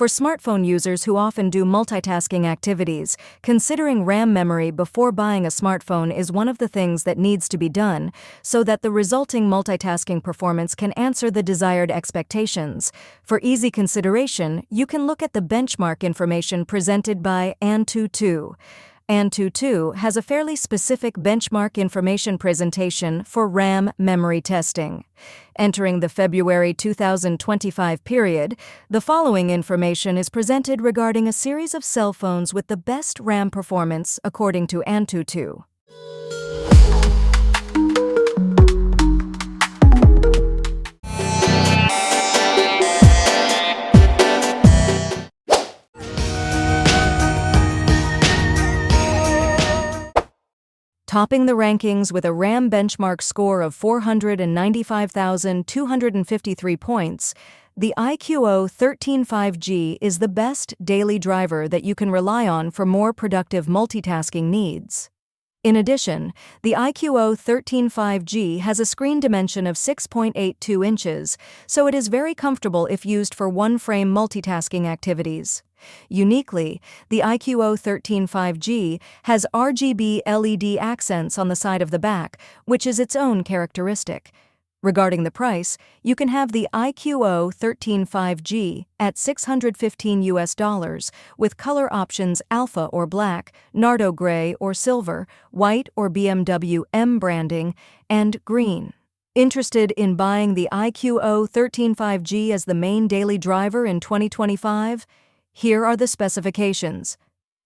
For smartphone users who often do multitasking activities, considering RAM memory before buying a smartphone is one of the things that needs to be done so that the resulting multitasking performance can answer the desired expectations. For easy consideration, you can look at the benchmark information presented by AnTuTu. AnTuTu has a fairly specific benchmark information presentation for RAM memory testing. Entering the February 2025 period, the following information is presented regarding a series of cell phones with the best RAM performance according to AnTuTu. Topping the rankings with a RAM benchmark score of 495,253 points, the Iqoo 13.5G is the best daily driver that you can rely on for more productive multitasking needs. In addition, the Iqoo 13.5G has a screen dimension of 6.82 inches, so it is very comfortable if used for one-frame multitasking activities. Uniquely, the Iqoo 13.5G has RGB LED accents on the side of the back, which is its own characteristic. Regarding the price, you can have the Iqoo 13.5G at $615 with color options alpha or black, nardo gray or silver, white or BMW M branding, and green. Interested in buying the Iqoo 13.5G as the main daily driver in 2025? Here are the specifications.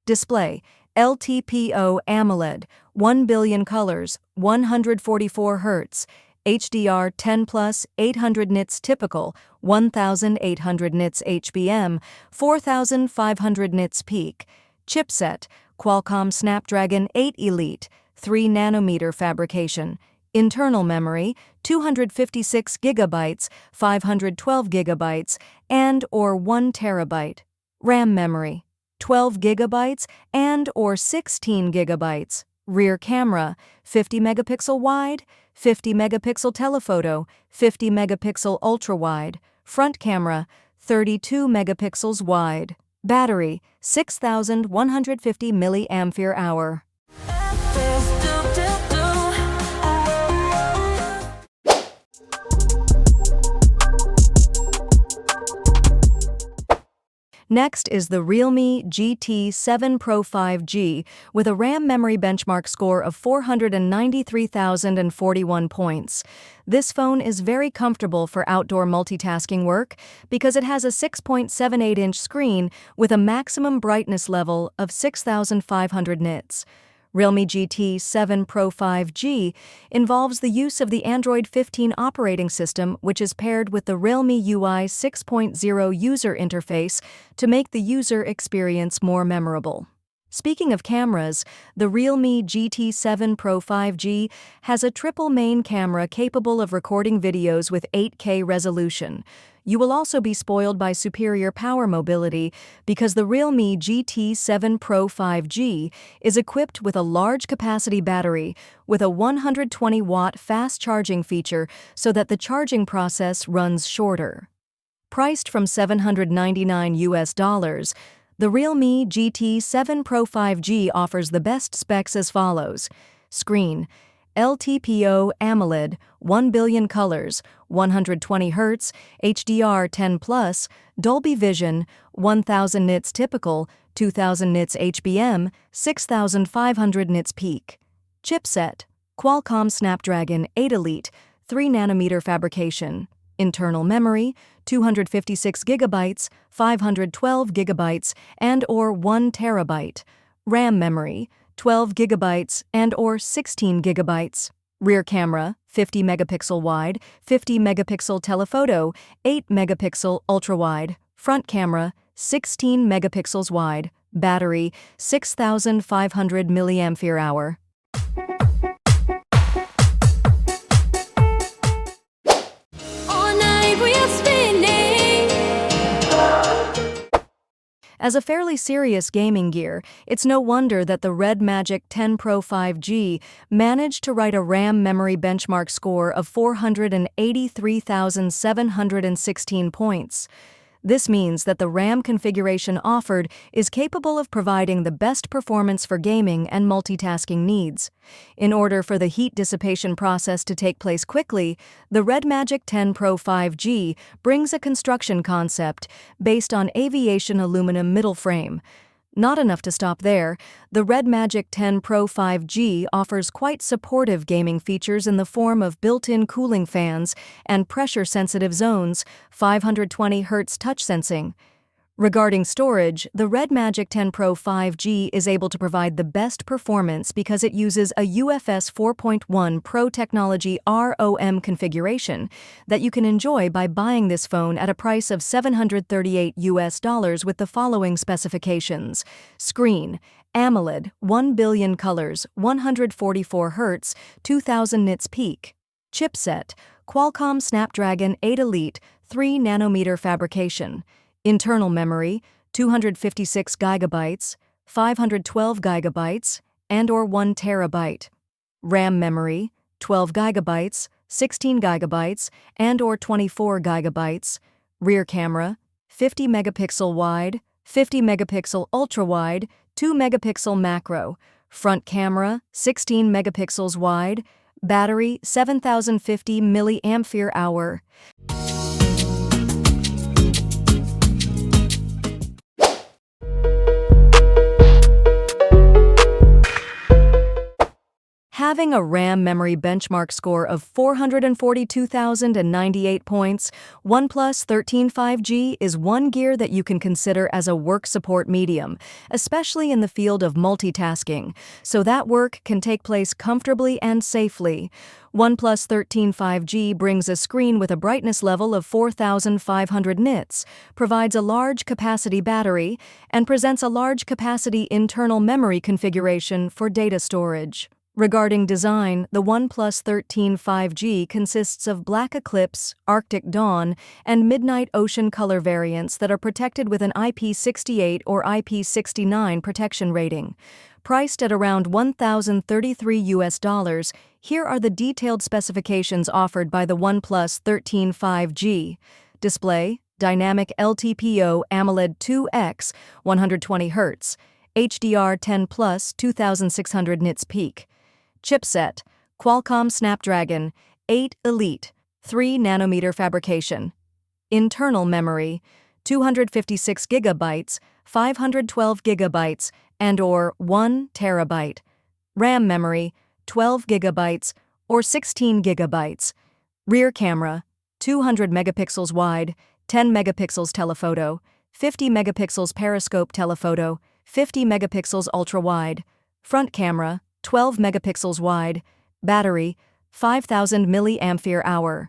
Display: LTPO AMOLED, 1 billion colors, 144 Hz, HDR 10+, 800 nits typical, 1800 nits HBM, 4500 nits peak. Chipset: Qualcomm Snapdragon 8 Elite, 3nm fabrication. Internal memory: 256 GB, 512 GB, and/or 1 TB. RAM memory: 12 GB and/or 16 GB. Rear camera: 50 megapixel wide, 50 megapixel telephoto, 50 megapixel ultra-wide. Front camera: 32 megapixels wide. Battery: 6,150 mAh. Next is the Realme GT 7 Pro 5G with a RAM memory benchmark score of 493,041 points. This phone is very comfortable for outdoor multitasking work because it has a 6.78-inch screen with a maximum brightness level of 6,500 nits. Realme GT 7 Pro 5G involves the use of the Android 15 operating system, which is paired with the Realme UI 6.0 user interface to make the user experience more memorable. Speaking of cameras, the Realme GT 7 Pro 5G has a triple main camera capable of recording videos with 8K resolution. You will also be spoiled by superior power mobility because the Realme GT 7 Pro 5G is equipped with a large capacity battery with a 120-watt fast charging feature so that the charging process runs shorter. Priced from $799, the Realme GT 7 Pro 5G offers the best specs as follows. Screen: LTPO AMOLED, 1 billion colors, 120 Hz, HDR 10+, Dolby Vision, 1000 nits typical, 2000 nits HBM, 6500 nits peak. Chipset: Qualcomm Snapdragon 8 Elite, 3nm fabrication. Internal memory: 256 GB, 512 GB, and/or 1 TB. RAM memory: 12 GB and/or 16 GB. Rear camera: 50 megapixel wide, 50 megapixel telephoto, 8 megapixel ultra-wide. Front camera: 16 megapixels wide. Battery: 6,500 mAh. As a fairly serious gaming gear, it's no wonder that the Red Magic 10 Pro 5G managed to write a RAM memory benchmark score of 483,716 points. This means that the RAM configuration offered is capable of providing the best performance for gaming and multitasking needs. In order for the heat dissipation process to take place quickly, the RedMagic 10 Pro 5G brings a construction concept based on aviation aluminum middle frame. Not enough to stop there, the RedMagic 10 Pro 5G offers quite supportive gaming features in the form of built-in cooling fans and pressure-sensitive zones, 520 Hz touch sensing. Regarding storage, the RedMagic 10 Pro 5G is able to provide the best performance because it uses a UFS 4.1 Pro technology ROM configuration that you can enjoy by buying this phone at a price of $738 with the following specifications. Screen: AMOLED, 1 billion colors, 144 Hz, 2000 nits peak. Chipset: Qualcomm Snapdragon 8 Elite, 3 nanometer fabrication. Internal memory, 256 GB, 512 GB, and/or 1 TB. RAM memory, 12 GB, 16 GB, and/or 24 GB. Rear camera, 50 megapixel wide, 50 megapixel ultra-wide, 2 megapixel macro. Front camera, 16 megapixels wide. Battery, 7050 mAh. Having a RAM memory benchmark score of 442,098 points, OnePlus 13 5G is one gear that you can consider as a work support medium, especially in the field of multitasking, so that work can take place comfortably and safely. OnePlus 13 5G brings a screen with a brightness level of 4,500 nits, provides a large capacity battery, and presents a large capacity internal memory configuration for data storage. Regarding design, the OnePlus 13 5G consists of Black Eclipse, Arctic Dawn, and Midnight Ocean color variants that are protected with an IP68 or IP69 protection rating. Priced at around $1,033, here are the detailed specifications offered by the OnePlus 13 5G. Display: Dynamic LTPO AMOLED 2X, 120 Hz, HDR10+, 2600 nits peak. Chipset: Qualcomm Snapdragon 8 Elite, 3 nanometer fabrication. Internal memory: 256 GB, 512 GB, and/or 1 TB. RAM memory: 12 GB or 16 GB. Rear camera: 200 megapixels wide, 10 megapixels telephoto, 50 megapixels periscope telephoto, 50 megapixels ultra-wide. Front camera: 12 megapixels wide. Battery: 5000 mAh.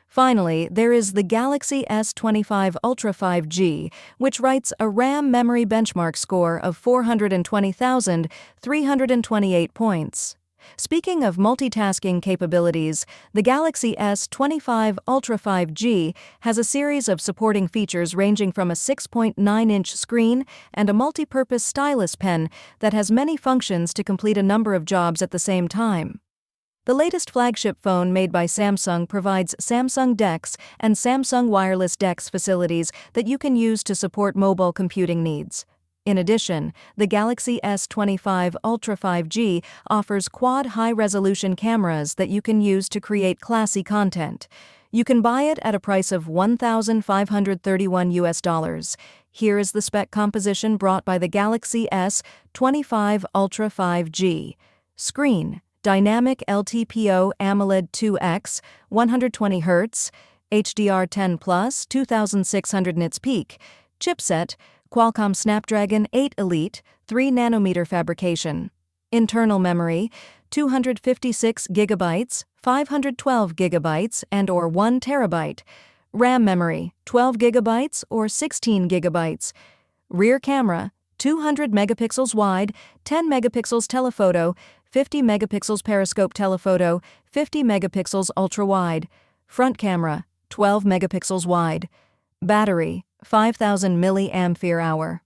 Finally, there is the Galaxy S25 Ultra 5G, which writes a RAM memory benchmark score of 420,328 points. Speaking of multitasking capabilities, the Galaxy S25 Ultra 5G has a series of supporting features ranging from a 6.9-inch screen and a multi-purpose stylus pen that has many functions to complete a number of jobs at the same time. The latest flagship phone made by Samsung provides Samsung DeX and Samsung Wireless DeX facilities that you can use to support mobile computing needs. In addition, the Galaxy S25 Ultra 5G offers quad high-resolution cameras that you can use to create classy content. You can buy it at a price of $1,531. Here is the spec composition brought by the Galaxy S25 Ultra 5G. Screen: Dynamic LTPO AMOLED 2X, 120 Hz, HDR10+, 2600 nits peak. Chipset: Qualcomm Snapdragon 8 Elite, 3 nanometer fabrication. Internal memory: 256 GB, 512 GB, and/or 1 TB. RAM memory: 12 GB or 16 GB. Rear camera: 200 megapixels wide, 10 megapixels telephoto, 50 megapixels periscope telephoto, 50 megapixels ultra-wide. Front camera: 12 megapixels wide. Battery: 5000 mAh.